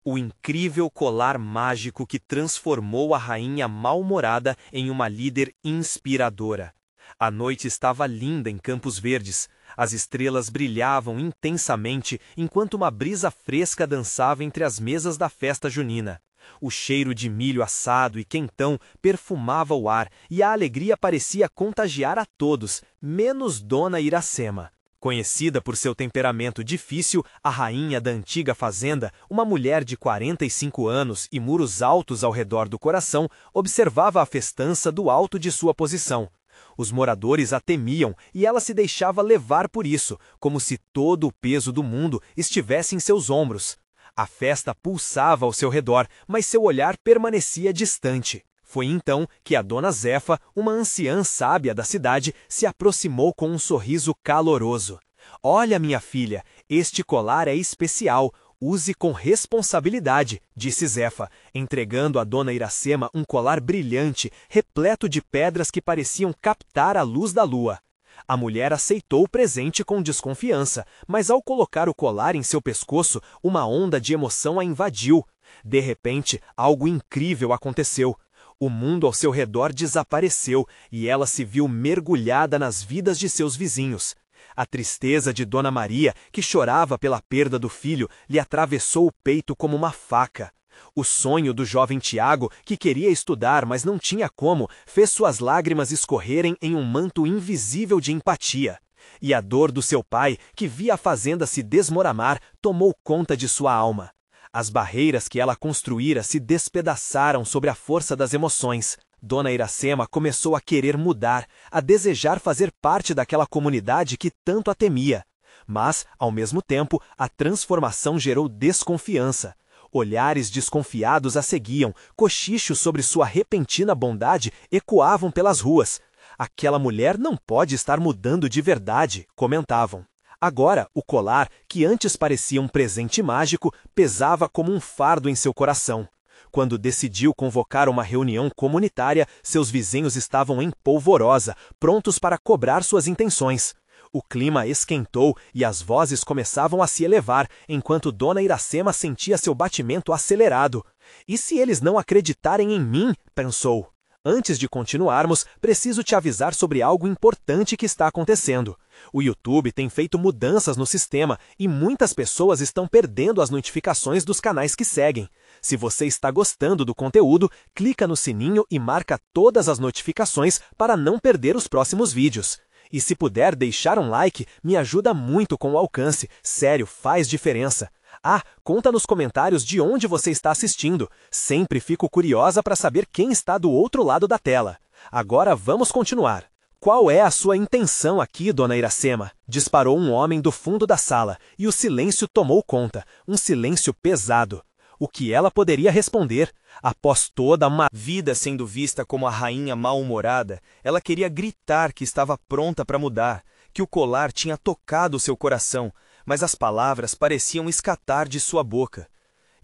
O incrível colar mágico que transformou a rainha mal-humorada em uma líder inspiradora. A noite estava linda em Campos Verdes. As estrelas brilhavam intensamente enquanto uma brisa fresca dançava entre as mesas da festa junina. O cheiro de milho assado e quentão perfumava o ar e a alegria parecia contagiar a todos, menos Dona Iracema. Conhecida por seu temperamento difícil, a rainha da antiga fazenda, uma mulher de 45 anos e muros altos ao redor do coração, observava a festança do alto de sua posição. Os moradores a temiam e ela se deixava levar por isso, como se todo o peso do mundo estivesse em seus ombros. A festa pulsava ao seu redor, mas seu olhar permanecia distante. Foi então que a dona Zefa, uma anciã sábia da cidade, se aproximou com um sorriso caloroso. "Olha, minha filha, este colar é especial. Use com responsabilidade", disse Zefa, entregando a dona Iracema um colar brilhante, repleto de pedras que pareciam captar a luz da lua. A mulher aceitou o presente com desconfiança, mas ao colocar o colar em seu pescoço, uma onda de emoção a invadiu. De repente, algo incrível aconteceu. O mundo ao seu redor desapareceu e ela se viu mergulhada nas vidas de seus vizinhos. A tristeza de Dona Maria, que chorava pela perda do filho, lhe atravessou o peito como uma faca. O sonho do jovem Tiago, que queria estudar, mas não tinha como, fez suas lágrimas escorrerem em um manto invisível de empatia. E a dor do seu pai, que via a fazenda se desmoramar, tomou conta de sua alma. As barreiras que ela construíra se despedaçaram sobre a força das emoções. Dona Iracema começou a querer mudar, a desejar fazer parte daquela comunidade que tanto a temia. Mas, ao mesmo tempo, a transformação gerou desconfiança. Olhares desconfiados a seguiam, cochichos sobre sua repentina bondade ecoavam pelas ruas. "Aquela mulher não pode estar mudando de verdade", comentavam. Agora, o colar, que antes parecia um presente mágico, pesava como um fardo em seu coração. Quando decidiu convocar uma reunião comunitária, seus vizinhos estavam em polvorosa, prontos para cobrar suas intenções. O clima esquentou e as vozes começavam a se elevar, enquanto Dona Iracema sentia seu batimento acelerado. "E se eles não acreditarem em mim?", pensou. "Antes de continuarmos, preciso te avisar sobre algo importante que está acontecendo. O YouTube tem feito mudanças no sistema e muitas pessoas estão perdendo as notificações dos canais que seguem. Se você está gostando do conteúdo, clica no sininho e marca todas as notificações para não perder os próximos vídeos. E se puder deixar um like, me ajuda muito com o alcance. Sério, faz diferença. Ah, conta nos comentários de onde você está assistindo. Sempre fico curiosa para saber quem está do outro lado da tela. Agora vamos continuar. Qual é a sua intenção aqui, Dona Iracema?", disparou um homem do fundo da sala, e o silêncio tomou conta, um silêncio pesado. O que ela poderia responder? Após toda uma vida sendo vista como a rainha mal-humorada, ela queria gritar que estava pronta para mudar, que o colar tinha tocado seu coração, mas as palavras pareciam escapar de sua boca.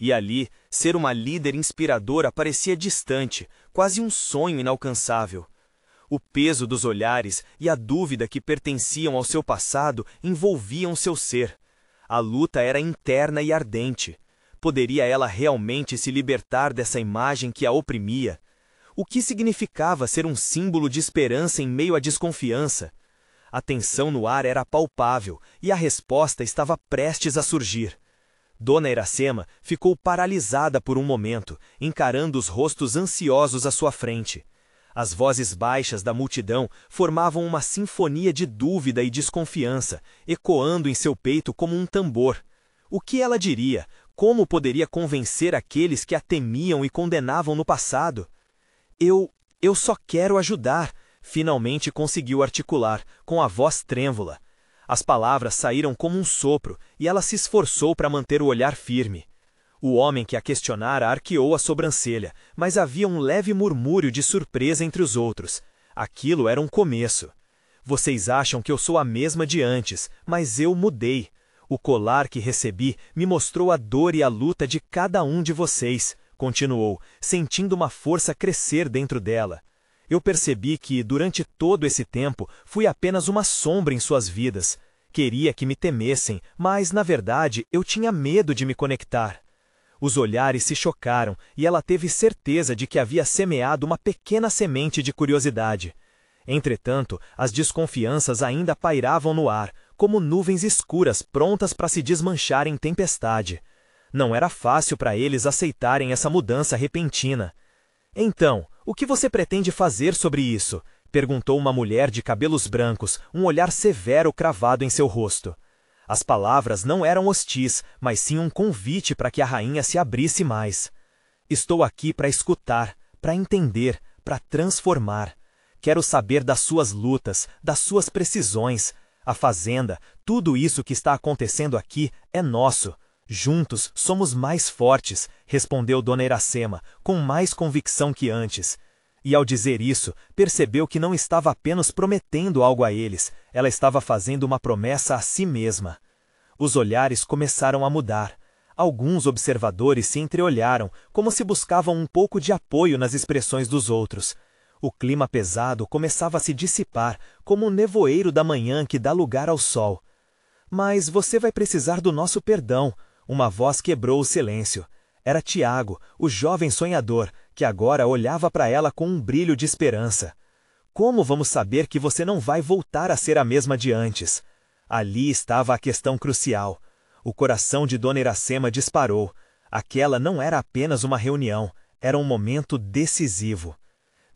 E ali, ser uma líder inspiradora parecia distante, quase um sonho inalcançável. O peso dos olhares e a dúvida que pertenciam ao seu passado envolviam seu ser. A luta era interna e ardente. Poderia ela realmente se libertar dessa imagem que a oprimia? O que significava ser um símbolo de esperança em meio à desconfiança? A tensão no ar era palpável e a resposta estava prestes a surgir. Dona Iracema ficou paralisada por um momento, encarando os rostos ansiosos à sua frente. As vozes baixas da multidão formavam uma sinfonia de dúvida e desconfiança, ecoando em seu peito como um tambor. O que ela diria? Como poderia convencer aqueles que a temiam e condenavam no passado? Eu só quero ajudar", finalmente conseguiu articular, com a voz trêmula. As palavras saíram como um sopro, e ela se esforçou para manter o olhar firme. O homem que a questionara arqueou a sobrancelha, mas havia um leve murmúrio de surpresa entre os outros. Aquilo era um começo. "Vocês acham que eu sou a mesma de antes, mas eu mudei. O colar que recebi me mostrou a dor e a luta de cada um de vocês", continuou, sentindo uma força crescer dentro dela. "Eu percebi que, durante todo esse tempo, fui apenas uma sombra em suas vidas. Queria que me temessem, mas, na verdade, eu tinha medo de me conectar. Os olhares se chocaram e ela teve certeza de que havia semeado uma pequena semente de curiosidade. Entretanto, as desconfianças ainda pairavam no ar, como nuvens escuras prontas para se desmanchar em tempestade. Não era fácil para eles aceitarem essa mudança repentina. Então, o que você pretende fazer sobre isso? Perguntou uma mulher de cabelos brancos, um olhar severo cravado em seu rosto. As palavras não eram hostis, mas sim um convite para que a rainha se abrisse mais. Estou aqui para escutar, para entender, para transformar. Quero saber das suas lutas, das suas precisões. A fazenda, tudo isso que está acontecendo aqui é nosso. Juntos somos mais fortes, respondeu Dona Iracema, com mais convicção que antes. E ao dizer isso, percebeu que não estava apenas prometendo algo a eles, ela estava fazendo uma promessa a si mesma. Os olhares começaram a mudar. Alguns observadores se entreolharam, como se buscavam um pouco de apoio nas expressões dos outros. O clima pesado começava a se dissipar, como um nevoeiro da manhã que dá lugar ao sol. Mas você vai precisar do nosso perdão. Uma voz quebrou o silêncio. Era Tiago, o jovem sonhador, que agora olhava para ela com um brilho de esperança. Como vamos saber que você não vai voltar a ser a mesma de antes? Ali estava a questão crucial. O coração de Dona Iracema disparou. Aquela não era apenas uma reunião, era um momento decisivo.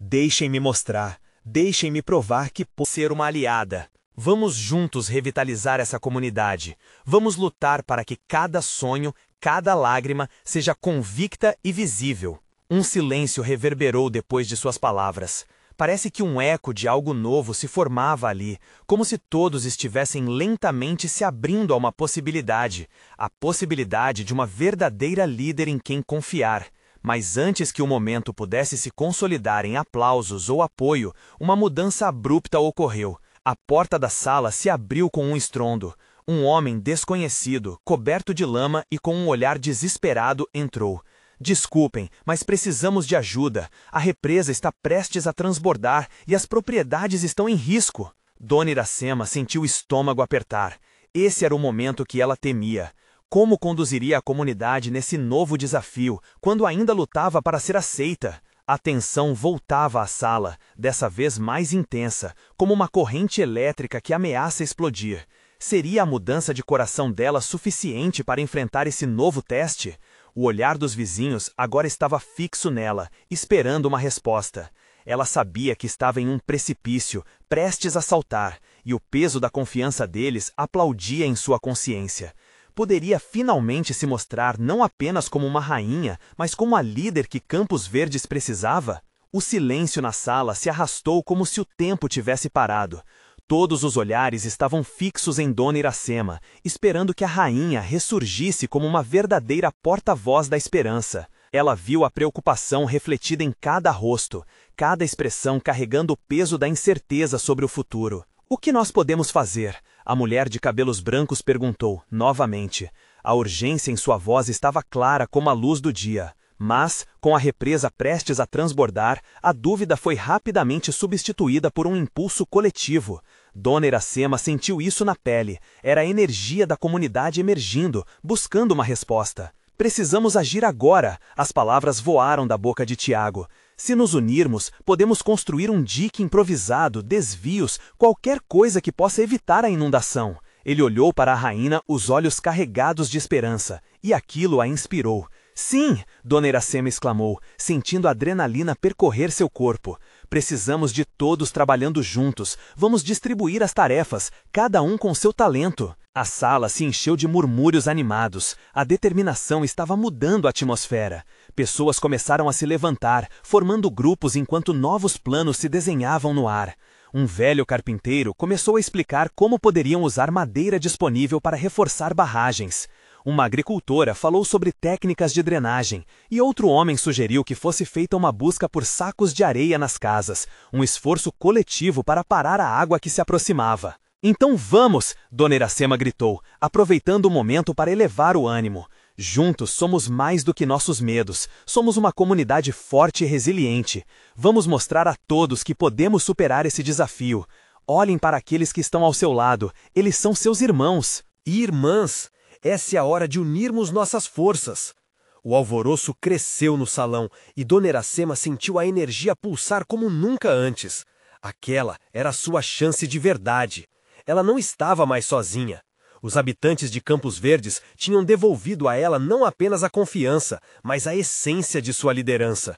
Deixem-me mostrar, deixem-me provar que posso ser uma aliada. Vamos juntos revitalizar essa comunidade. Vamos lutar para que cada sonho, cada lágrima seja convicta e visível. Um silêncio reverberou depois de suas palavras. Parece que um eco de algo novo se formava ali, como se todos estivessem lentamente se abrindo a uma possibilidade, a possibilidade de uma verdadeira líder em quem confiar. Mas antes que o momento pudesse se consolidar em aplausos ou apoio, uma mudança abrupta ocorreu. A porta da sala se abriu com um estrondo. Um homem desconhecido, coberto de lama e com um olhar desesperado, entrou. Desculpem, mas precisamos de ajuda. A represa está prestes a transbordar e as propriedades estão em risco. Dona Iracema sentiu o estômago apertar. Esse era o momento que ela temia. Como conduziria a comunidade nesse novo desafio, quando ainda lutava para ser aceita? A tensão voltava à sala, dessa vez mais intensa, como uma corrente elétrica que ameaça explodir. Seria a mudança de coração dela suficiente para enfrentar esse novo teste? O olhar dos vizinhos agora estava fixo nela, esperando uma resposta. Ela sabia que estava em um precipício, prestes a saltar, e o peso da confiança deles aplaudia em sua consciência. Poderia finalmente se mostrar não apenas como uma rainha, mas como a líder que Campos Verdes precisava? O silêncio na sala se arrastou como se o tempo tivesse parado. Todos os olhares estavam fixos em Dona Iracema, esperando que a rainha ressurgisse como uma verdadeira porta-voz da esperança. Ela viu a preocupação refletida em cada rosto, cada expressão carregando o peso da incerteza sobre o futuro. O que nós podemos fazer? A mulher de cabelos brancos perguntou, novamente. A urgência em sua voz estava clara como a luz do dia. Mas, com a represa prestes a transbordar, a dúvida foi rapidamente substituída por um impulso coletivo. Dona Iracema sentiu isso na pele. Era a energia da comunidade emergindo, buscando uma resposta. Precisamos agir agora. As palavras voaram da boca de Tiago. Se nos unirmos, podemos construir um dique improvisado, desvios, qualquer coisa que possa evitar a inundação. Ele olhou para a rainha, os olhos carregados de esperança, e aquilo a inspirou. Sim, Dona Iracema exclamou, sentindo a adrenalina percorrer seu corpo. Precisamos de todos trabalhando juntos. Vamos distribuir as tarefas, cada um com seu talento. A sala se encheu de murmúrios animados. A determinação estava mudando a atmosfera. Pessoas começaram a se levantar, formando grupos enquanto novos planos se desenhavam no ar. Um velho carpinteiro começou a explicar como poderiam usar madeira disponível para reforçar barragens. Uma agricultora falou sobre técnicas de drenagem, e outro homem sugeriu que fosse feita uma busca por sacos de areia nas casas, um esforço coletivo para parar a água que se aproximava. Então vamos! Dona Iracema gritou, aproveitando o momento para elevar o ânimo. Juntos somos mais do que nossos medos, somos uma comunidade forte e resiliente. Vamos mostrar a todos que podemos superar esse desafio. Olhem para aqueles que estão ao seu lado, eles são seus irmãos. E irmãs! Essa é a hora de unirmos nossas forças. O alvoroço cresceu no salão e Dona Iracema sentiu a energia pulsar como nunca antes. Aquela era sua chance de verdade. Ela não estava mais sozinha. Os habitantes de Campos Verdes tinham devolvido a ela não apenas a confiança, mas a essência de sua liderança.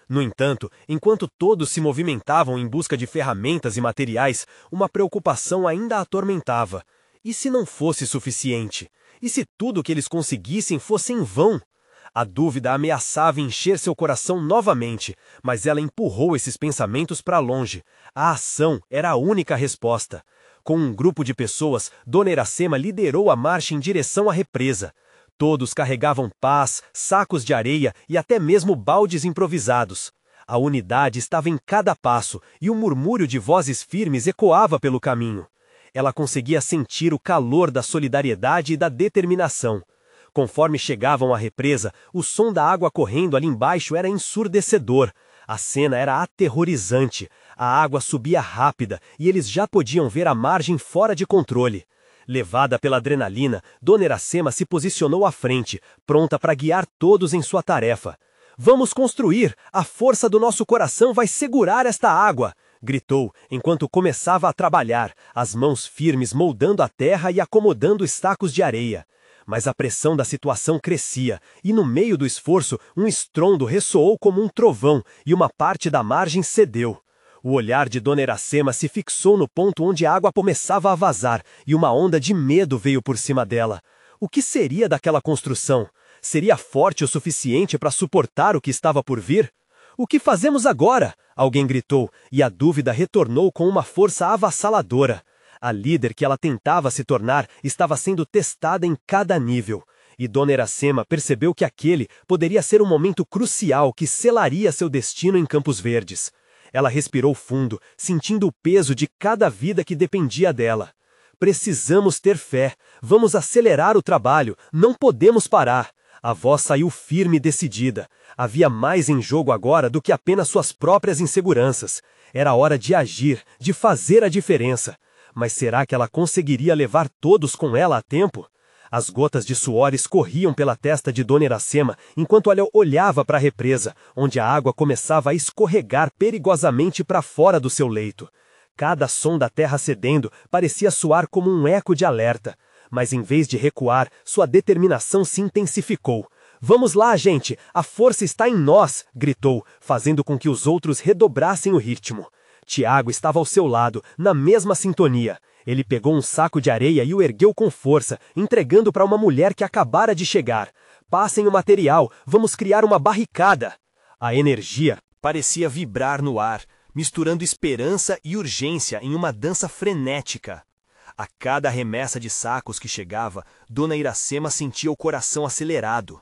No entanto, enquanto todos se movimentavam em busca de ferramentas e materiais, uma preocupação ainda a atormentava. E se não fosse suficiente? E se tudo o que eles conseguissem fosse em vão? A dúvida ameaçava encher seu coração novamente, mas ela empurrou esses pensamentos para longe. A ação era a única resposta. Com um grupo de pessoas, Dona Iracema liderou a marcha em direção à represa. Todos carregavam pás, sacos de areia e até mesmo baldes improvisados. A unidade estava em cada passo e o murmúrio de vozes firmes ecoava pelo caminho. Ela conseguia sentir o calor da solidariedade e da determinação. Conforme chegavam à represa, o som da água correndo ali embaixo era ensurdecedor. A cena era aterrorizante. A água subia rápida e eles já podiam ver a margem fora de controle. Levada pela adrenalina, Dona Iracema se posicionou à frente, pronta para guiar todos em sua tarefa. "Vamos construir! A força do nosso coração vai segurar esta água!" gritou, enquanto começava a trabalhar, as mãos firmes moldando a terra e acomodando os sacos de areia. Mas a pressão da situação crescia, e no meio do esforço, um estrondo ressoou como um trovão, e uma parte da margem cedeu. O olhar de Dona Iracema se fixou no ponto onde a água começava a vazar, e uma onda de medo veio por cima dela. O que seria daquela construção? Seria forte o suficiente para suportar o que estava por vir? "O que fazemos agora?" alguém gritou, e a dúvida retornou com uma força avassaladora. A líder que ela tentava se tornar estava sendo testada em cada nível. E Dona Iracema percebeu que aquele poderia ser um momento crucial que selaria seu destino em Campos Verdes. Ela respirou fundo, sentindo o peso de cada vida que dependia dela. "Precisamos ter fé. Vamos acelerar o trabalho. Não podemos parar." A voz saiu firme e decidida. Havia mais em jogo agora do que apenas suas próprias inseguranças. Era hora de agir, de fazer a diferença. Mas será que ela conseguiria levar todos com ela a tempo? As gotas de suor escorriam pela testa de Dona Iracema enquanto ela olhava para a represa, onde a água começava a escorregar perigosamente para fora do seu leito. Cada som da terra cedendo parecia soar como um eco de alerta. Mas em vez de recuar, sua determinação se intensificou. "Vamos lá, gente! A força está em nós!" gritou, fazendo com que os outros redobrassem o ritmo. Tiago estava ao seu lado, na mesma sintonia. Ele pegou um saco de areia e o ergueu com força, entregando para uma mulher que acabara de chegar. "Passem o material, vamos criar uma barricada." A energia parecia vibrar no ar, misturando esperança e urgência em uma dança frenética. A cada remessa de sacos que chegava, Dona Iracema sentia o coração acelerado.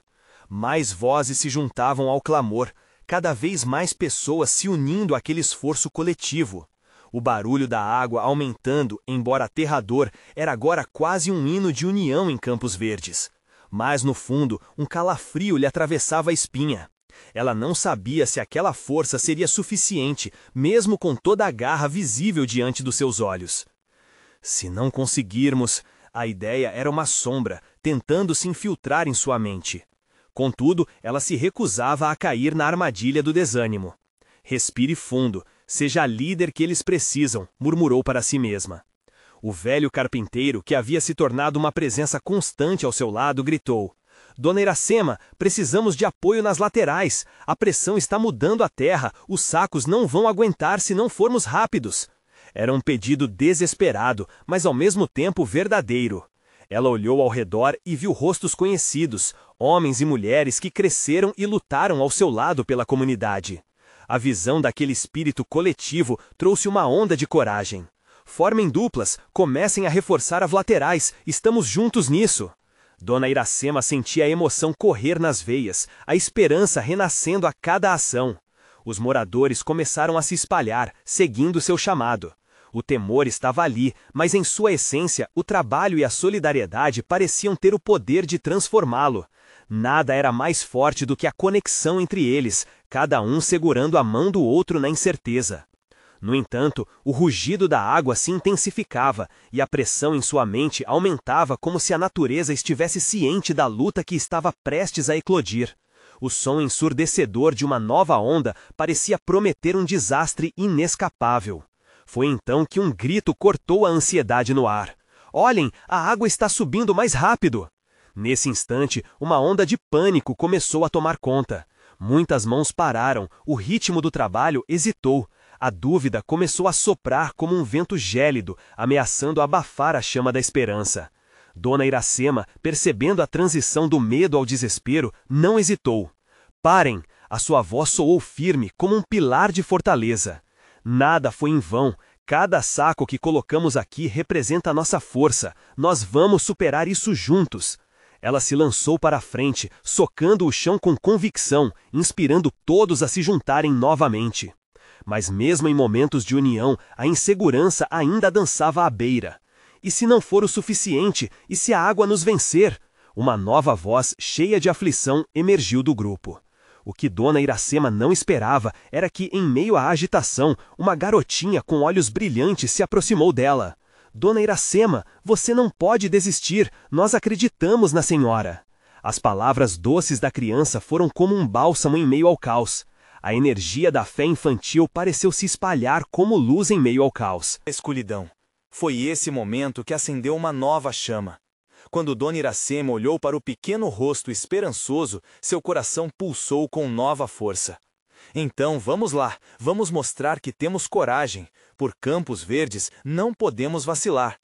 Mais vozes se juntavam ao clamor, cada vez mais pessoas se unindo àquele esforço coletivo. O barulho da água aumentando, embora aterrador, era agora quase um hino de união em Campos Verdes. Mas no fundo, um calafrio lhe atravessava a espinha. Ela não sabia se aquela força seria suficiente, mesmo com toda a garra visível diante dos seus olhos. Se não conseguirmos, a ideia era uma sombra, tentando se infiltrar em sua mente. Contudo, ela se recusava a cair na armadilha do desânimo. "Respire fundo, seja a líder que eles precisam", murmurou para si mesma. O velho carpinteiro, que havia se tornado uma presença constante ao seu lado, gritou: "Dona Iracema, precisamos de apoio nas laterais. A pressão está mudando a terra, os sacos não vão aguentar se não formos rápidos." Era um pedido desesperado, mas ao mesmo tempo verdadeiro. Ela olhou ao redor e viu rostos conhecidos, homens e mulheres que cresceram e lutaram ao seu lado pela comunidade. A visão daquele espírito coletivo trouxe uma onda de coragem. "Formem duplas, comecem a reforçar as laterais, estamos juntos nisso." Dona Iracema sentia a emoção correr nas veias, a esperança renascendo a cada ação. Os moradores começaram a se espalhar, seguindo seu chamado. O temor estava ali, mas em sua essência, o trabalho e a solidariedade pareciam ter o poder de transformá-lo. Nada era mais forte do que a conexão entre eles, cada um segurando a mão do outro na incerteza. No entanto, o rugido da água se intensificava, e a pressão em sua mente aumentava como se a natureza estivesse ciente da luta que estava prestes a eclodir. O som ensurdecedor de uma nova onda parecia prometer um desastre inescapável. Foi então que um grito cortou a ansiedade no ar. Olhem, a água está subindo mais rápido! Nesse instante, uma onda de pânico começou a tomar conta. Muitas mãos pararam, o ritmo do trabalho hesitou. A dúvida começou a soprar como um vento gélido, ameaçando abafar a chama da esperança. Dona Iracema, percebendo a transição do medo ao desespero, não hesitou. Parem! A sua voz soou firme, como um pilar de fortaleza. Nada foi em vão. Cada saco que colocamos aqui representa a nossa força. Nós vamos superar isso juntos. Ela se lançou para a frente, socando o chão com convicção, inspirando todos a se juntarem novamente. Mas mesmo em momentos de união, a insegurança ainda dançava à beira. E se não for o suficiente? E se a água nos vencer? Uma nova voz, cheia de aflição, emergiu do grupo. O que Dona Iracema não esperava era que, em meio à agitação, uma garotinha com olhos brilhantes se aproximou dela. Dona Iracema, você não pode desistir, nós acreditamos na senhora. As palavras doces da criança foram como um bálsamo em meio ao caos. A energia da fé infantil pareceu se espalhar como luz em meio ao caos. Escuridão. Foi esse momento que acendeu uma nova chama. Quando Dona Iracema olhou para o pequeno rosto esperançoso, seu coração pulsou com nova força. Então vamos lá, vamos mostrar que temos coragem. Por Campos Verdes não podemos vacilar.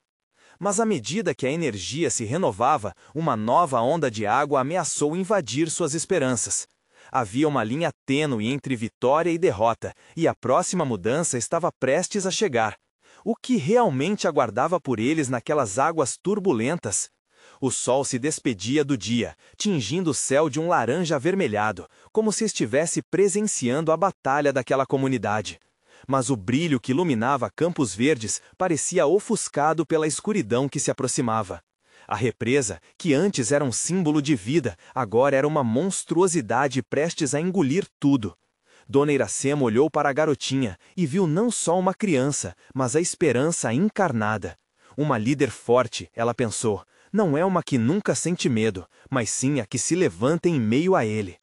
Mas à medida que a energia se renovava, uma nova onda de água ameaçou invadir suas esperanças. Havia uma linha tênue entre vitória e derrota, e a próxima mudança estava prestes a chegar. O que realmente aguardava por eles naquelas águas turbulentas? O sol se despedia do dia, tingindo o céu de um laranja avermelhado, como se estivesse presenciando a batalha daquela comunidade. Mas o brilho que iluminava Campos Verdes parecia ofuscado pela escuridão que se aproximava. A represa, que antes era um símbolo de vida, agora era uma monstruosidade prestes a engolir tudo. Dona Iracema olhou para a garotinha e viu não só uma criança, mas a esperança encarnada. Uma líder forte, ela pensou, não é uma que nunca sente medo, mas sim a que se levanta em meio a ele.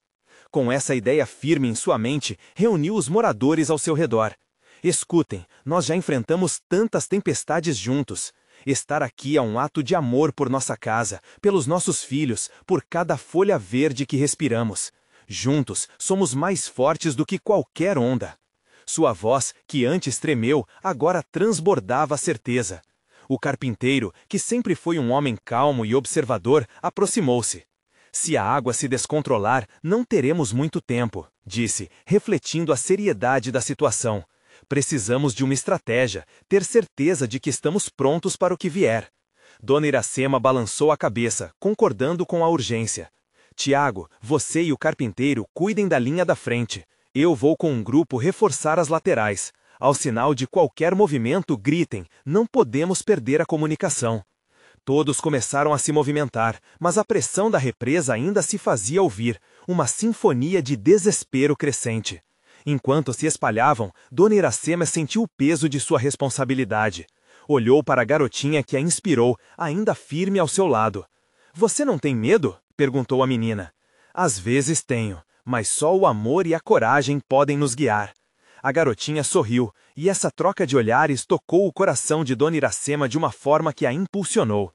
Com essa ideia firme em sua mente, reuniu os moradores ao seu redor. Escutem, nós já enfrentamos tantas tempestades juntos. Estar aqui é um ato de amor por nossa casa, pelos nossos filhos, por cada folha verde que respiramos. Juntos, somos mais fortes do que qualquer onda. Sua voz, que antes tremeu, agora transbordava a certeza. O carpinteiro, que sempre foi um homem calmo e observador, aproximou-se. Se a água se descontrolar, não teremos muito tempo, disse, refletindo a seriedade da situação. Precisamos de uma estratégia, ter certeza de que estamos prontos para o que vier. Dona Iracema balançou a cabeça, concordando com a urgência. Tiago, você e o carpinteiro cuidem da linha da frente. Eu vou com um grupo reforçar as laterais. Ao sinal de qualquer movimento, gritem, não podemos perder a comunicação. Todos começaram a se movimentar, mas a pressão da represa ainda se fazia ouvir, uma sinfonia de desespero crescente. Enquanto se espalhavam, Dona Iracema sentiu o peso de sua responsabilidade. Olhou para a garotinha que a inspirou, ainda firme ao seu lado. Você não tem medo? Perguntou a menina. Às vezes tenho, mas só o amor e a coragem podem nos guiar. A garotinha sorriu, e essa troca de olhares tocou o coração de Dona Iracema de uma forma que a impulsionou.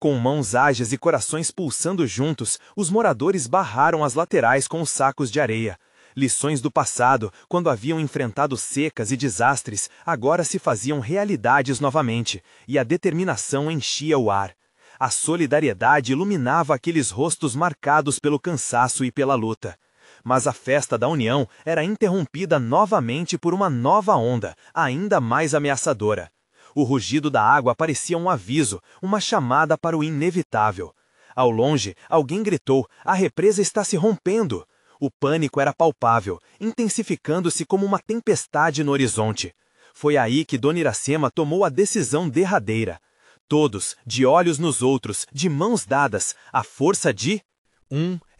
Com mãos ágeis e corações pulsando juntos, os moradores barraram as laterais com os sacos de areia. Lições do passado, quando haviam enfrentado secas e desastres, agora se faziam realidades novamente, e a determinação enchia o ar. A solidariedade iluminava aqueles rostos marcados pelo cansaço e pela luta. Mas a festa da união era interrompida novamente por uma nova onda, ainda mais ameaçadora. O rugido da água parecia um aviso, uma chamada para o inevitável. Ao longe, alguém gritou, a represa está se rompendo. O pânico era palpável, intensificando-se como uma tempestade no horizonte. Foi aí que Dona Iracema tomou a decisão derradeira. Todos, de olhos nos outros, de mãos dadas, a força de...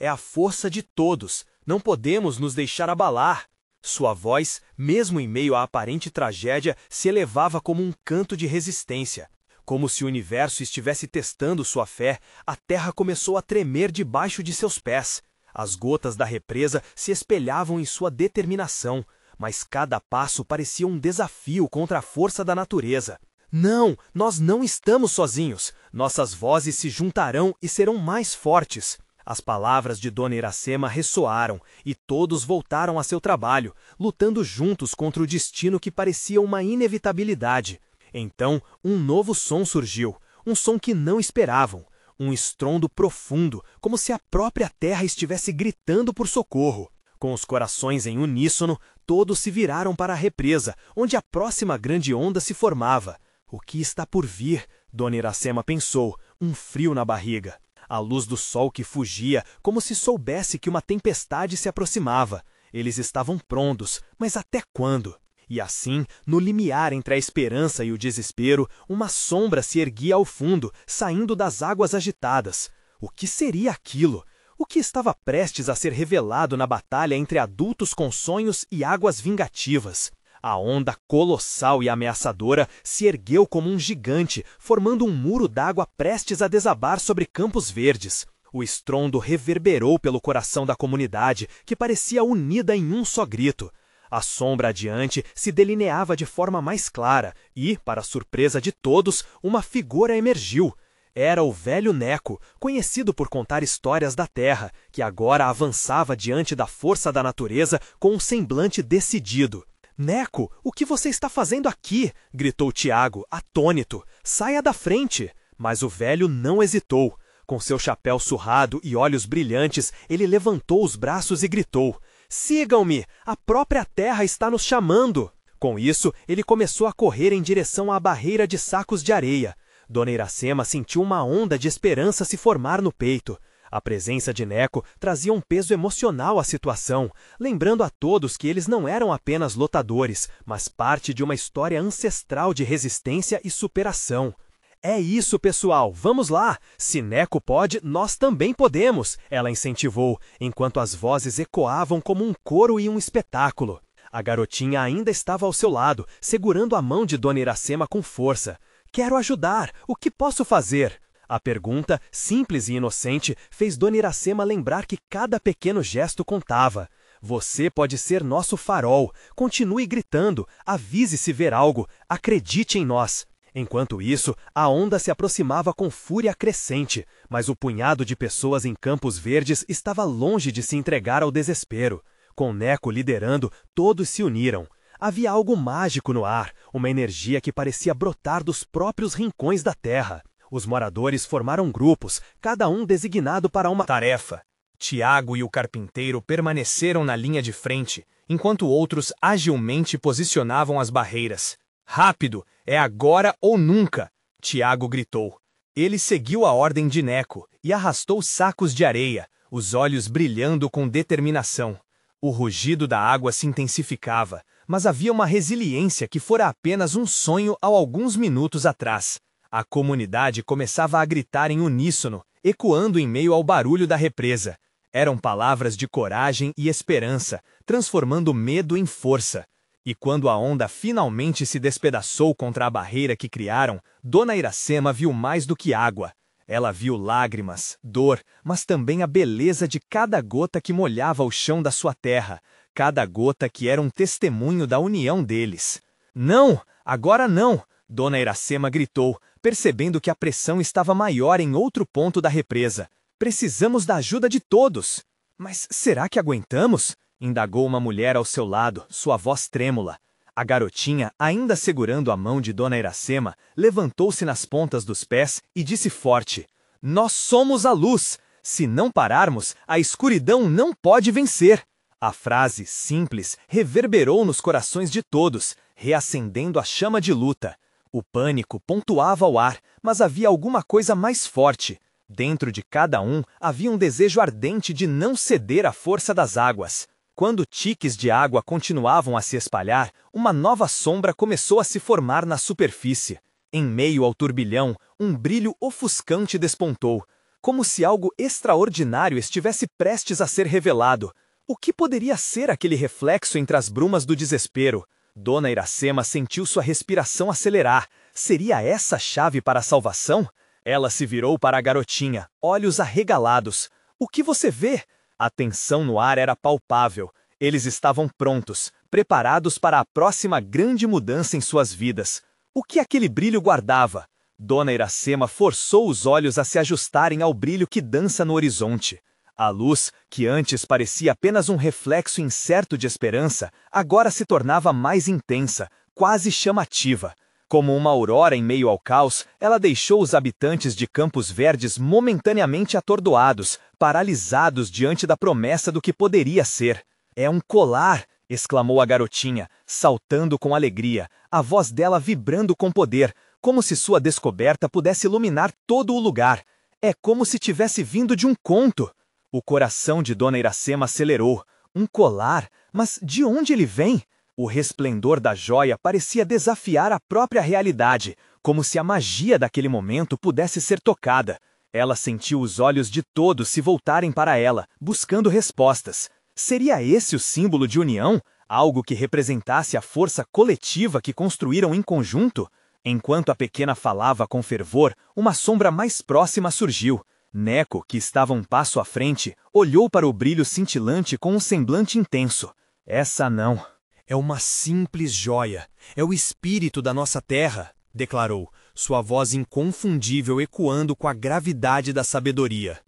é a força de todos. Não podemos nos deixar abalar. Sua voz, mesmo em meio à aparente tragédia, se elevava como um canto de resistência. Como se o universo estivesse testando sua fé, a terra começou a tremer debaixo de seus pés. As gotas da represa se espelhavam em sua determinação, mas cada passo parecia um desafio contra a força da natureza. Não, nós não estamos sozinhos. Nossas vozes se juntarão e serão mais fortes. As palavras de Dona Iracema ressoaram e todos voltaram a seu trabalho, lutando juntos contra o destino que parecia uma inevitabilidade. Então, um novo som surgiu, um som que não esperavam, um estrondo profundo, como se a própria terra estivesse gritando por socorro. Com os corações em uníssono, todos se viraram para a represa, onde a próxima grande onda se formava. O que está por vir? Dona Iracema pensou, um frio na barriga. A luz do sol que fugia, como se soubesse que uma tempestade se aproximava. Eles estavam prontos, mas até quando? E assim, no limiar entre a esperança e o desespero, uma sombra se erguia ao fundo, saindo das águas agitadas. O que seria aquilo? O que estava prestes a ser revelado na batalha entre adultos com sonhos e águas vingativas? A onda colossal e ameaçadora se ergueu como um gigante, formando um muro d'água prestes a desabar sobre Campos Verdes. O estrondo reverberou pelo coração da comunidade, que parecia unida em um só grito. A sombra adiante se delineava de forma mais clara e, para surpresa de todos, uma figura emergiu. Era o velho Neco, conhecido por contar histórias da terra, que agora avançava diante da força da natureza com um semblante decidido. "Neco, o que você está fazendo aqui?" gritou Tiago, atônito. "Saia da frente!" Mas o velho não hesitou. Com seu chapéu surrado e olhos brilhantes, ele levantou os braços e gritou: "Sigam-me! A própria terra está nos chamando!" Com isso, ele começou a correr em direção à barreira de sacos de areia. Dona Iracema sentiu uma onda de esperança se formar no peito. A presença de Neco trazia um peso emocional à situação, lembrando a todos que eles não eram apenas lutadores, mas parte de uma história ancestral de resistência e superação. "É isso, pessoal, vamos lá! Se Neco pode, nós também podemos!" ela incentivou, enquanto as vozes ecoavam como um coro e um espetáculo. A garotinha ainda estava ao seu lado, segurando a mão de Dona Iracema com força. "Quero ajudar! O que posso fazer?" A pergunta, simples e inocente, fez Dona Iracema lembrar que cada pequeno gesto contava. "Você pode ser nosso farol. Continue gritando. Avise se ver algo. Acredite em nós." Enquanto isso, a onda se aproximava com fúria crescente, mas o punhado de pessoas em Campos Verdes estava longe de se entregar ao desespero. Com Neco liderando, todos se uniram. Havia algo mágico no ar, uma energia que parecia brotar dos próprios rincões da terra. Os moradores formaram grupos, cada um designado para uma tarefa. Tiago e o carpinteiro permaneceram na linha de frente, enquanto outros agilmente posicionavam as barreiras. "Rápido! É agora ou nunca!" Tiago gritou. Ele seguiu a ordem de Neco e arrastou sacos de areia, os olhos brilhando com determinação. O rugido da água se intensificava, mas havia uma resiliência que fora apenas um sonho há alguns minutos atrás. A comunidade começava a gritar em uníssono, ecoando em meio ao barulho da represa. Eram palavras de coragem e esperança, transformando medo em força. E quando a onda finalmente se despedaçou contra a barreira que criaram, Dona Iracema viu mais do que água. Ela viu lágrimas, dor, mas também a beleza de cada gota que molhava o chão da sua terra, cada gota que era um testemunho da união deles. "Não! Agora não!" Dona Iracema gritou, percebendo que a pressão estava maior em outro ponto da represa. "Precisamos da ajuda de todos!" "Mas será que aguentamos?" indagou uma mulher ao seu lado, sua voz trêmula. A garotinha, ainda segurando a mão de Dona Iracema, levantou-se nas pontas dos pés e disse forte: "Nós somos a luz! Se não pararmos, a escuridão não pode vencer!" A frase, simples, reverberou nos corações de todos, reacendendo a chama de luta. O pânico pontuava o ar, mas havia alguma coisa mais forte. Dentro de cada um havia um desejo ardente de não ceder à força das águas. Quando tiques de água continuavam a se espalhar, uma nova sombra começou a se formar na superfície. Em meio ao turbilhão, um brilho ofuscante despontou, como se algo extraordinário estivesse prestes a ser revelado. O que poderia ser aquele reflexo entre as brumas do desespero? Dona Iracema sentiu sua respiração acelerar. Seria essa a chave para a salvação? Ela se virou para a garotinha, olhos arregalados. "O que você vê?" A tensão no ar era palpável. Eles estavam prontos, preparados para a próxima grande mudança em suas vidas. O que aquele brilho guardava? Dona Iracema forçou os olhos a se ajustarem ao brilho que dança no horizonte. A luz, que antes parecia apenas um reflexo incerto de esperança, agora se tornava mais intensa, quase chamativa. Como uma aurora em meio ao caos, ela deixou os habitantes de Campos Verdes momentaneamente atordoados, paralisados diante da promessa do que poderia ser. "É um colar!" exclamou a garotinha, saltando com alegria, a voz dela vibrando com poder, como se sua descoberta pudesse iluminar todo o lugar. É como se tivesse vindo de um conto. O coração de Dona Iracema acelerou. Um colar? Mas de onde ele vem? O resplendor da joia parecia desafiar a própria realidade, como se a magia daquele momento pudesse ser tocada. Ela sentiu os olhos de todos se voltarem para ela, buscando respostas. Seria esse o símbolo de união? Algo que representasse a força coletiva que construíram em conjunto? Enquanto a pequena falava com fervor, uma sombra mais próxima surgiu. Neco, que estava um passo à frente, olhou para o brilho cintilante com um semblante intenso. "Essa não." "É uma simples joia. É o espírito da nossa terra", declarou, sua voz inconfundível ecoando com a gravidade da sabedoria.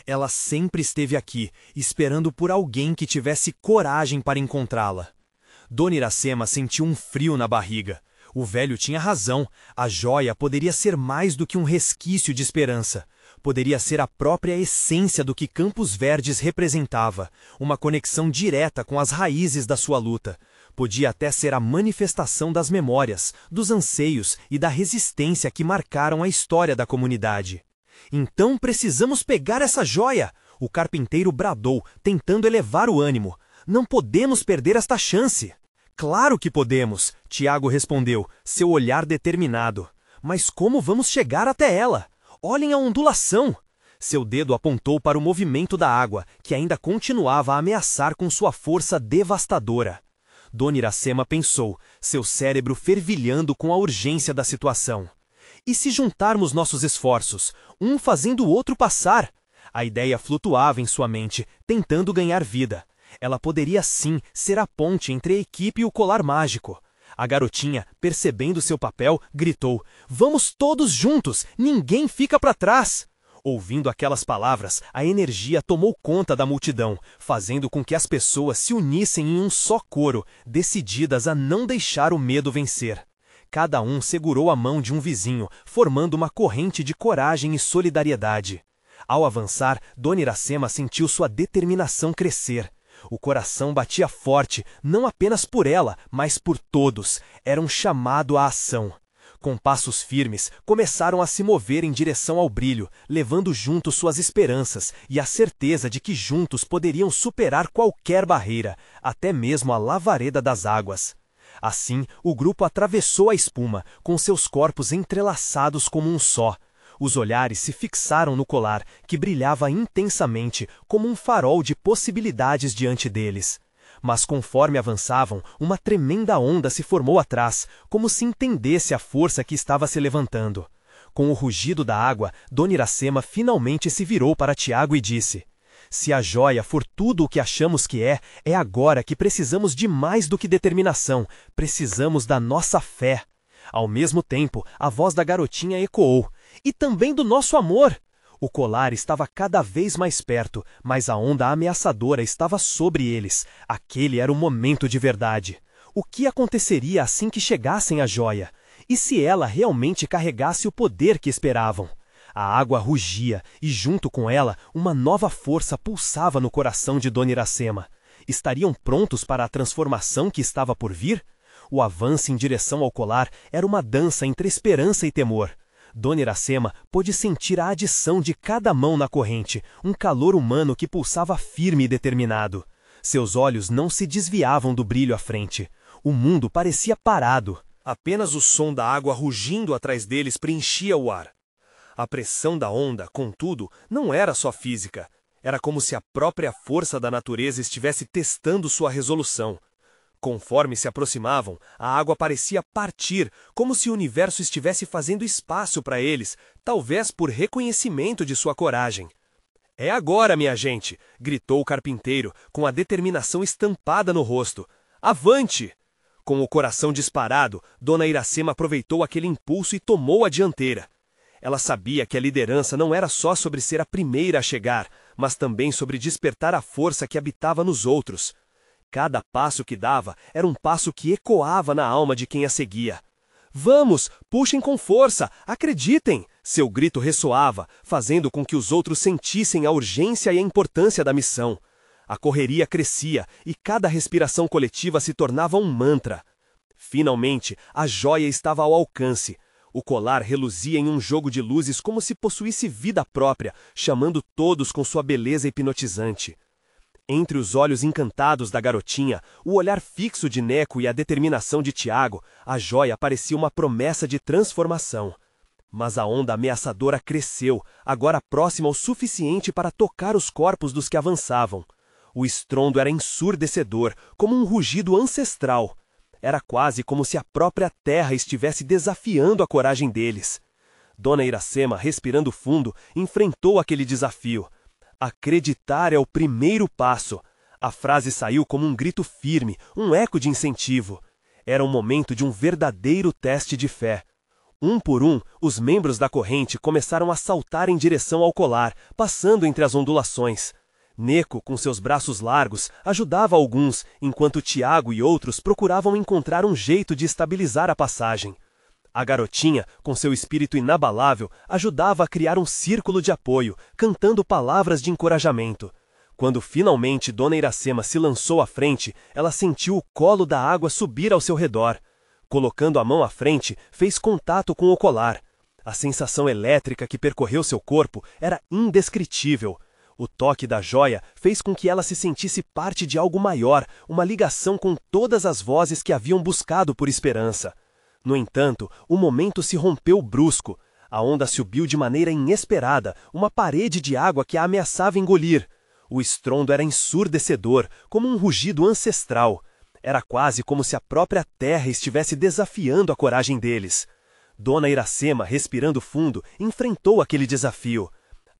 Ela sempre esteve aqui, esperando por alguém que tivesse coragem para encontrá-la. Dona Iracema sentiu um frio na barriga. O velho tinha razão, a joia poderia ser mais do que um resquício de esperança. Poderia ser a própria essência do que Campos Verdes representava, uma conexão direta com as raízes da sua luta. Podia até ser a manifestação das memórias, dos anseios e da resistência que marcaram a história da comunidade. "Então precisamos pegar essa joia!" O carpinteiro bradou, tentando elevar o ânimo. "Não podemos perder esta chance!" "Claro que podemos!" Tiago respondeu, seu olhar determinado. "Mas como vamos chegar até ela? Olhem a ondulação!" Seu dedo apontou para o movimento da água, que ainda continuava a ameaçar com sua força devastadora. Dona Iracema pensou, seu cérebro fervilhando com a urgência da situação. "E se juntarmos nossos esforços, um fazendo o outro passar?" A ideia flutuava em sua mente, tentando ganhar vida. Ela poderia sim ser a ponte entre a equipe e o colar mágico. A garotinha, percebendo seu papel, gritou: "Vamos todos juntos! Ninguém fica para trás!" Ouvindo aquelas palavras, a energia tomou conta da multidão, fazendo com que as pessoas se unissem em um só coro, decididas a não deixar o medo vencer. Cada um segurou a mão de um vizinho, formando uma corrente de coragem e solidariedade. Ao avançar, Dona Iracema sentiu sua determinação crescer. O coração batia forte, não apenas por ela, mas por todos. Era um chamado à ação. Com passos firmes, começaram a se mover em direção ao brilho, levando junto suas esperanças e a certeza de que juntos poderiam superar qualquer barreira, até mesmo a lavareda das águas. Assim, o grupo atravessou a espuma, com seus corpos entrelaçados como um só. Os olhares se fixaram no colar, que brilhava intensamente, como um farol de possibilidades diante deles. Mas conforme avançavam, uma tremenda onda se formou atrás, como se entendesse a força que estava se levantando. Com o rugido da água, Dona Iracema finalmente se virou para Tiago e disse: "Se a joia for tudo o que achamos que é agora que precisamos de mais do que determinação, precisamos da nossa fé." Ao mesmo tempo, a voz da garotinha ecoou: "E também do nosso amor." O colar estava cada vez mais perto, mas a onda ameaçadora estava sobre eles. Aquele era o momento de verdade. O que aconteceria assim que chegassem à joia? E se ela realmente carregasse o poder que esperavam? A água rugia, e junto com ela, uma nova força pulsava no coração de Dona Iracema. Estariam prontos para a transformação que estava por vir? O avanço em direção ao colar era uma dança entre esperança e temor. Dona Iracema pôde sentir a adição de cada mão na corrente, um calor humano que pulsava firme e determinado. Seus olhos não se desviavam do brilho à frente. O mundo parecia parado. Apenas o som da água rugindo atrás deles preenchia o ar. A pressão da onda, contudo, não era só física. Era como se a própria força da natureza estivesse testando sua resolução. Conforme se aproximavam, a água parecia partir, como se o universo estivesse fazendo espaço para eles, talvez por reconhecimento de sua coragem. É agora, minha gente! Gritou o carpinteiro, com a determinação estampada no rosto. Avante! Com o coração disparado, Dona Iracema aproveitou aquele impulso e tomou a dianteira. Ela sabia que a liderança não era só sobre ser a primeira a chegar, mas também sobre despertar a força que habitava nos outros. Cada passo que dava era um passo que ecoava na alma de quem a seguia. Vamos, puxem com força, acreditem! Seu grito ressoava, fazendo com que os outros sentissem a urgência e a importância da missão. A correria crescia e cada respiração coletiva se tornava um mantra. Finalmente, a joia estava ao alcance. O colar reluzia em um jogo de luzes como se possuísse vida própria, chamando todos com sua beleza hipnotizante. Entre os olhos encantados da garotinha, o olhar fixo de Neco e a determinação de Tiago, a joia parecia uma promessa de transformação. Mas a onda ameaçadora cresceu, agora próxima o suficiente para tocar os corpos dos que avançavam. O estrondo era ensurdecedor, como um rugido ancestral. Era quase como se a própria terra estivesse desafiando a coragem deles. Dona Iracema, respirando fundo, enfrentou aquele desafio. Acreditar é o primeiro passo. A frase saiu como um grito firme, um eco de incentivo. Era o momento de um verdadeiro teste de fé. Um por um, os membros da corrente começaram a saltar em direção ao colar, passando entre as ondulações. Neco, com seus braços largos, ajudava alguns, enquanto Tiago e outros procuravam encontrar um jeito de estabilizar a passagem. A garotinha, com seu espírito inabalável, ajudava a criar um círculo de apoio, cantando palavras de encorajamento. Quando finalmente Dona Iracema se lançou à frente, ela sentiu o colo da água subir ao seu redor. Colocando a mão à frente, fez contato com o colar. A sensação elétrica que percorreu seu corpo era indescritível. O toque da joia fez com que ela se sentisse parte de algo maior, uma ligação com todas as vozes que haviam buscado por esperança. No entanto, o momento se rompeu brusco. A onda subiu de maneira inesperada, uma parede de água que a ameaçava engolir. O estrondo era ensurdecedor, como um rugido ancestral. Era quase como se a própria terra estivesse desafiando a coragem deles. Dona Iracema, respirando fundo, enfrentou aquele desafio.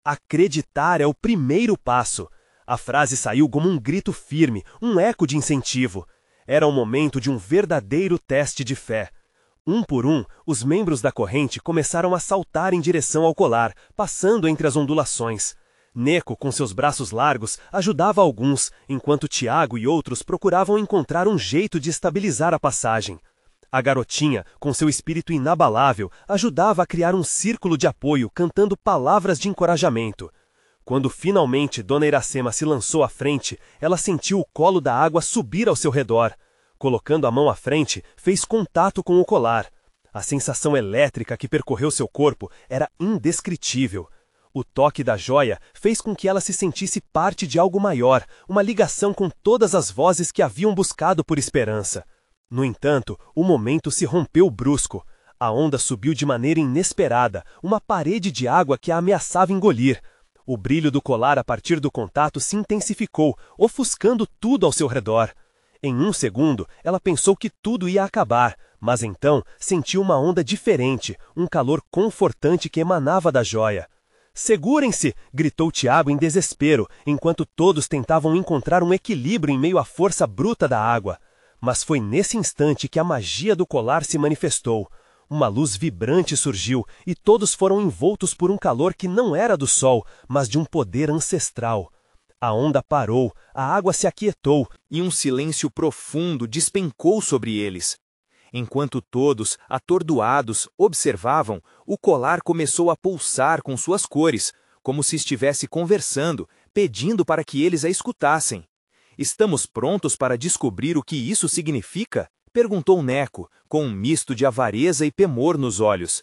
Acreditar é o primeiro passo. A frase saiu como um grito firme, um eco de incentivo. Era o momento de um verdadeiro teste de fé. Um por um, os membros da corrente começaram a saltar em direção ao colar, passando entre as ondulações. Neco, com seus braços largos, ajudava alguns, enquanto Tiago e outros procuravam encontrar um jeito de estabilizar a passagem. A garotinha, com seu espírito inabalável, ajudava a criar um círculo de apoio, cantando palavras de encorajamento. Quando finalmente Dona Iracema se lançou à frente, ela sentiu o colo da água subir ao seu redor. Colocando a mão à frente, fez contato com o colar. A sensação elétrica que percorreu seu corpo era indescritível. O toque da joia fez com que ela se sentisse parte de algo maior, uma ligação com todas as vozes que haviam buscado por esperança. No entanto, o momento se rompeu brusco. A onda subiu de maneira inesperada, uma parede de água que a ameaçava engolir. O brilho do colar a partir do contato se intensificou, ofuscando tudo ao seu redor. Em um segundo, ela pensou que tudo ia acabar, mas então sentiu uma onda diferente, um calor confortante que emanava da joia. Segurem-se! Gritou Tiago em desespero, enquanto todos tentavam encontrar um equilíbrio em meio à força bruta da água. Mas foi nesse instante que a magia do colar se manifestou. Uma luz vibrante surgiu e todos foram envoltos por um calor que não era do sol, mas de um poder ancestral. A onda parou, a água se aquietou e um silêncio profundo despencou sobre eles. Enquanto todos, atordoados, observavam, o colar começou a pulsar com suas cores, como se estivesse conversando, pedindo para que eles a escutassem. Estamos prontos para descobrir o que isso significa? Perguntou Neco, com um misto de avareza e temor nos olhos.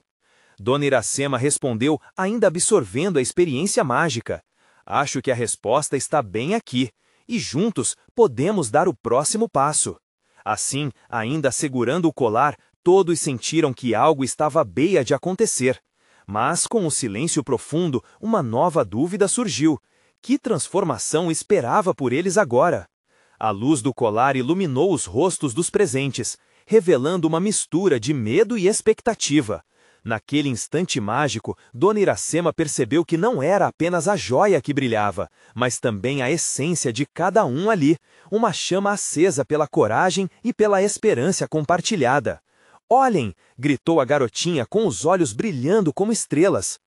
Dona Iracema respondeu, ainda absorvendo a experiência mágica. Acho que a resposta está bem aqui, e juntos podemos dar o próximo passo. Assim, ainda segurando o colar, todos sentiram que algo estava à beira de acontecer. Mas, com o silêncio profundo, uma nova dúvida surgiu. Que transformação esperava por eles agora? A luz do colar iluminou os rostos dos presentes, revelando uma mistura de medo e expectativa. Naquele instante mágico, Dona Iracema percebeu que não era apenas a joia que brilhava, mas também a essência de cada um ali, uma chama acesa pela coragem e pela esperança compartilhada. "Olhem!" gritou a garotinha com os olhos brilhando como estrelas.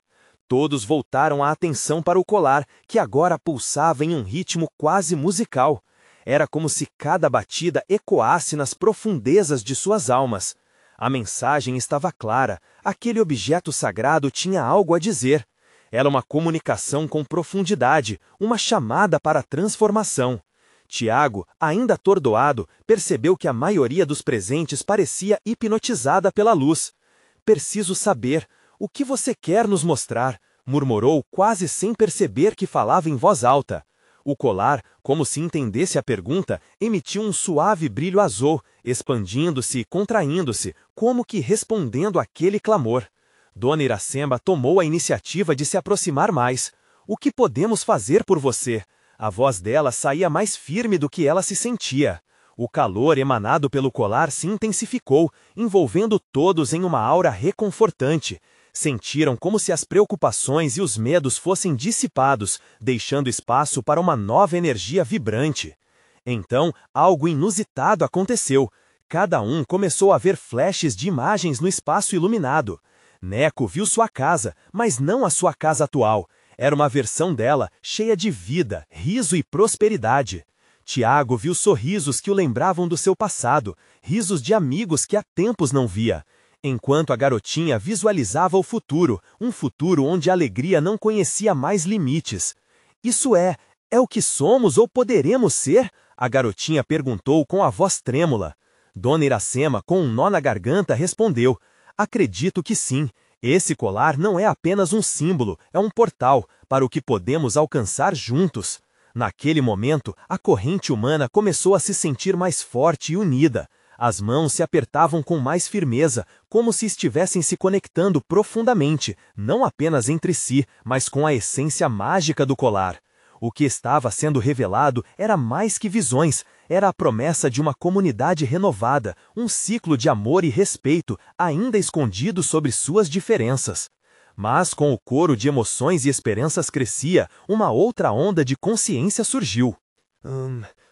Todos voltaram a atenção para o colar, que agora pulsava em um ritmo quase musical. Era como se cada batida ecoasse nas profundezas de suas almas. A mensagem estava clara, aquele objeto sagrado tinha algo a dizer. Era uma comunicação com profundidade, uma chamada para a transformação. Tiago, ainda atordoado, percebeu que a maioria dos presentes parecia hipnotizada pela luz. "Preciso saber, o que você quer nos mostrar?", murmurou quase sem perceber que falava em voz alta. O colar, como se entendesse a pergunta, emitiu um suave brilho azul, expandindo-se e contraindo-se, como que respondendo àquele clamor. Dona Iracema tomou a iniciativa de se aproximar mais. "O que podemos fazer por você?" A voz dela saía mais firme do que ela se sentia. O calor emanado pelo colar se intensificou, envolvendo todos em uma aura reconfortante. Sentiram como se as preocupações e os medos fossem dissipados, deixando espaço para uma nova energia vibrante. Então, algo inusitado aconteceu. Cada um começou a ver flashes de imagens no espaço iluminado. Neco viu sua casa, mas não a sua casa atual. Era uma versão dela, cheia de vida, riso e prosperidade. Tiago viu sorrisos que o lembravam do seu passado, risos de amigos que há tempos não via. Enquanto a garotinha visualizava o futuro, um futuro onde a alegria não conhecia mais limites. "Isso é o que somos ou poderemos ser?", a garotinha perguntou com a voz trêmula. Dona Iracema, com um nó na garganta, respondeu: "Acredito que sim. Esse colar não é apenas um símbolo, é um portal para o que podemos alcançar juntos." Naquele momento, a corrente humana começou a se sentir mais forte e unida. As mãos se apertavam com mais firmeza, como se estivessem se conectando profundamente, não apenas entre si, mas com a essência mágica do colar. O que estava sendo revelado era mais que visões, era a promessa de uma comunidade renovada, um ciclo de amor e respeito, ainda escondido sobre suas diferenças. Mas com o coro de emoções e esperanças crescia, uma outra onda de consciência surgiu.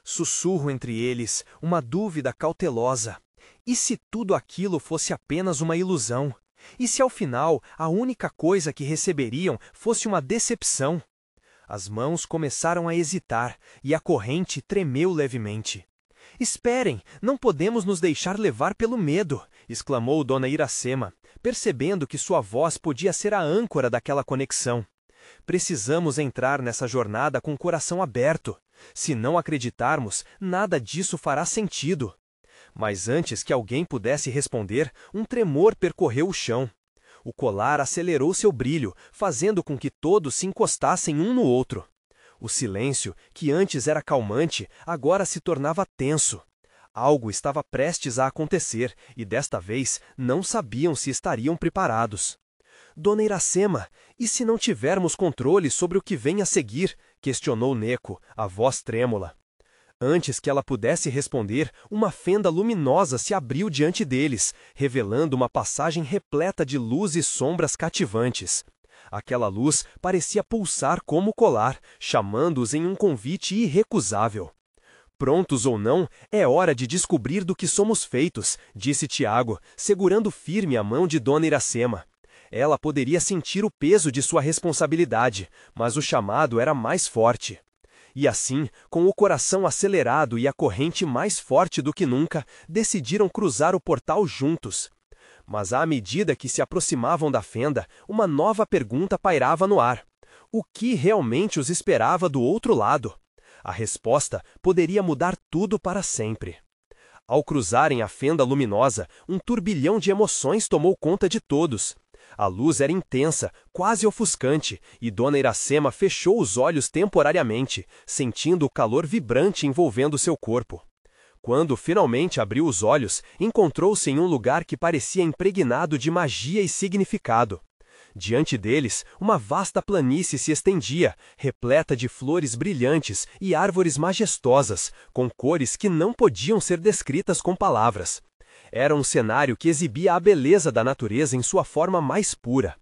Sussurro entre eles, uma dúvida cautelosa. E se tudo aquilo fosse apenas uma ilusão? E se ao final a única coisa que receberiam fosse uma decepção? As mãos começaram a hesitar e a corrente tremeu levemente. "Esperem, não podemos nos deixar levar pelo medo", exclamou Dona Iracema, percebendo que sua voz podia ser a âncora daquela conexão. "Precisamos entrar nessa jornada com o coração aberto. Se não acreditarmos, nada disso fará sentido." Mas antes que alguém pudesse responder, um tremor percorreu o chão. O colar acelerou seu brilho, fazendo com que todos se encostassem um no outro. O silêncio, que antes era calmante, agora se tornava tenso. Algo estava prestes a acontecer, e desta vez não sabiam se estariam preparados. "Dona Iracema, e se não tivermos controle sobre o que vem a seguir?", questionou Neco, a voz trêmula. Antes que ela pudesse responder, uma fenda luminosa se abriu diante deles, revelando uma passagem repleta de luz e sombras cativantes. Aquela luz parecia pulsar como o colar, chamando-os em um convite irrecusável. "Prontos ou não, é hora de descobrir do que somos feitos", disse Tiago, segurando firme a mão de Dona Iracema. Ela poderia sentir o peso de sua responsabilidade, mas o chamado era mais forte. E assim, com o coração acelerado e a corrente mais forte do que nunca, decidiram cruzar o portal juntos. Mas à medida que se aproximavam da fenda, uma nova pergunta pairava no ar. O que realmente os esperava do outro lado? A resposta poderia mudar tudo para sempre. Ao cruzarem a fenda luminosa, um turbilhão de emoções tomou conta de todos. A luz era intensa, quase ofuscante, e Dona Iracema fechou os olhos temporariamente, sentindo o calor vibrante envolvendo seu corpo. Quando finalmente abriu os olhos, encontrou-se em um lugar que parecia impregnado de magia e significado. Diante deles, uma vasta planície se estendia, repleta de flores brilhantes e árvores majestosas, com cores que não podiam ser descritas com palavras. Era um cenário que exibia a beleza da natureza em sua forma mais pura.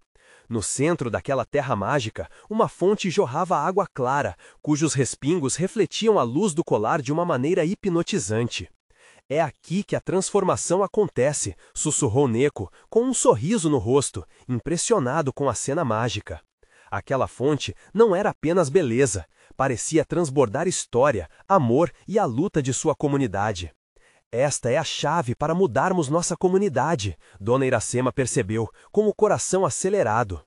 No centro daquela terra mágica, uma fonte jorrava água clara, cujos respingos refletiam a luz do colar de uma maneira hipnotizante. É aqui que a transformação acontece, sussurrou Neco, com um sorriso no rosto, impressionado com a cena mágica. Aquela fonte não era apenas beleza, parecia transbordar história, amor e a luta de sua comunidade. Esta é a chave para mudarmos nossa comunidade, Dona Iracema percebeu, com o coração acelerado.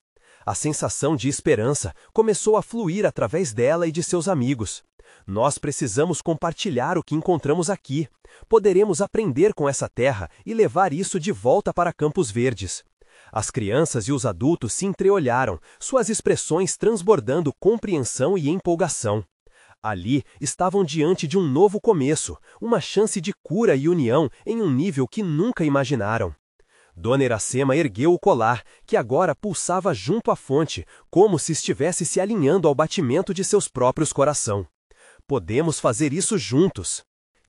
A sensação de esperança começou a fluir através dela e de seus amigos. Nós precisamos compartilhar o que encontramos aqui. Poderemos aprender com essa terra e levar isso de volta para Campos Verdes. As crianças e os adultos se entreolharam, suas expressões transbordando compreensão e empolgação. Ali estavam diante de um novo começo, uma chance de cura e união em um nível que nunca imaginaram. Dona Iracema ergueu o colar, que agora pulsava junto à fonte, como se estivesse se alinhando ao batimento de seus próprios coração. Podemos fazer isso juntos,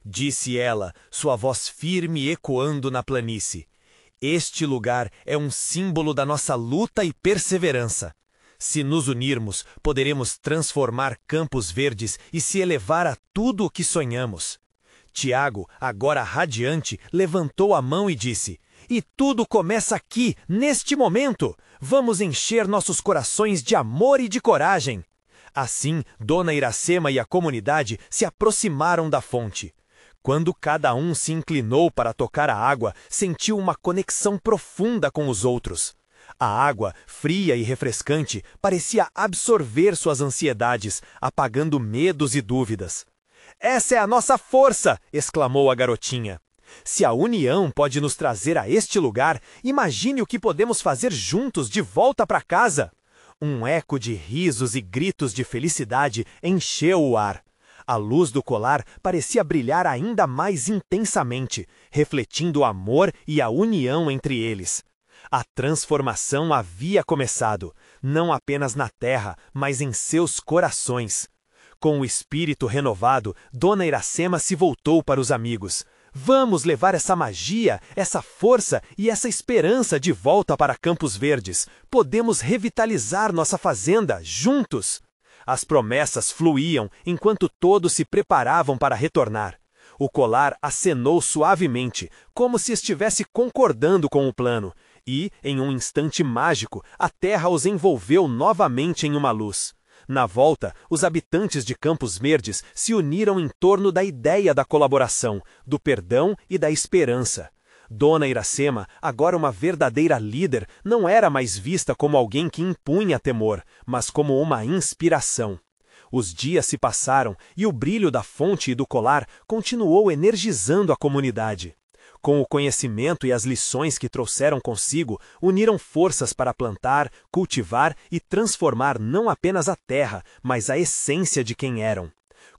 disse ela, sua voz firme ecoando na planície. Este lugar é um símbolo da nossa luta e perseverança. Se nos unirmos, poderemos transformar Campos Verdes e se elevar a tudo o que sonhamos. Tiago, agora radiante, levantou a mão e disse: "E tudo começa aqui, neste momento! Vamos encher nossos corações de amor e de coragem!" Assim, Dona Iracema e a comunidade se aproximaram da fonte. Quando cada um se inclinou para tocar a água, sentiu uma conexão profunda com os outros. A água, fria e refrescante, parecia absorver suas ansiedades, apagando medos e dúvidas. "Essa é a nossa força!" exclamou a garotinha. "Se a união pode nos trazer a este lugar, imagine o que podemos fazer juntos de volta para casa!" Um eco de risos e gritos de felicidade encheu o ar. A luz do colar parecia brilhar ainda mais intensamente, refletindo o amor e a união entre eles. A transformação havia começado, não apenas na terra, mas em seus corações. Com o espírito renovado, Dona Iracema se voltou para os amigos. "Vamos levar essa magia, essa força e essa esperança de volta para Campos Verdes. Podemos revitalizar nossa fazenda juntos." As promessas fluíam enquanto todos se preparavam para retornar. O colar acenou suavemente, como se estivesse concordando com o plano, e, em um instante mágico, a terra os envolveu novamente em uma luz. Na volta, os habitantes de Campos Verdes se uniram em torno da ideia da colaboração, do perdão e da esperança. Dona Iracema, agora uma verdadeira líder, não era mais vista como alguém que impunha temor, mas como uma inspiração. Os dias se passaram e o brilho da fonte e do colar continuou energizando a comunidade. Com o conhecimento e as lições que trouxeram consigo, uniram forças para plantar, cultivar e transformar não apenas a terra, mas a essência de quem eram.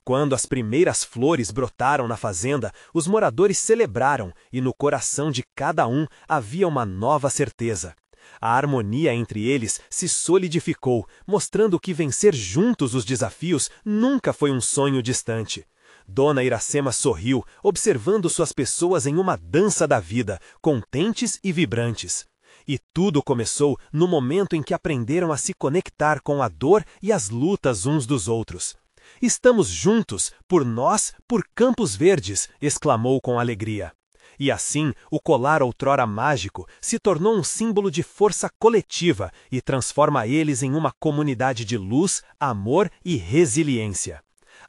Quando as primeiras flores brotaram na fazenda, os moradores celebraram e no coração de cada um havia uma nova certeza. A harmonia entre eles se solidificou, mostrando que vencer juntos os desafios nunca foi um sonho distante. Dona Iracema sorriu, observando suas pessoas em uma dança da vida, contentes e vibrantes. E tudo começou no momento em que aprenderam a se conectar com a dor e as lutas uns dos outros. "Estamos juntos, por nós, por Campos Verdes!" exclamou com alegria. E assim, o colar outrora mágico se tornou um símbolo de força coletiva e transforma eles em uma comunidade de luz, amor e resiliência.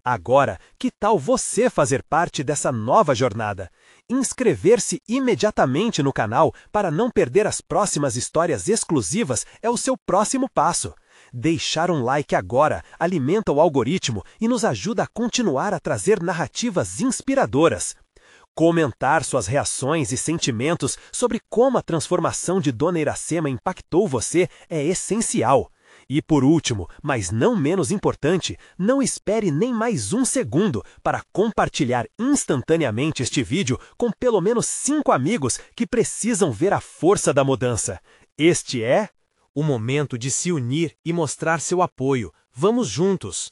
Agora, que tal você fazer parte dessa nova jornada? Inscrever-se imediatamente no canal para não perder as próximas histórias exclusivas é o seu próximo passo. Deixar um like agora alimenta o algoritmo e nos ajuda a continuar a trazer narrativas inspiradoras. Comentar suas reações e sentimentos sobre como a transformação de Dona Iracema impactou você é essencial. E por último, mas não menos importante, não espere nem mais um segundo para compartilhar instantaneamente este vídeo com pelo menos 5 amigos que precisam ver a força da mudança. Este é o momento de se unir e mostrar seu apoio. Vamos juntos!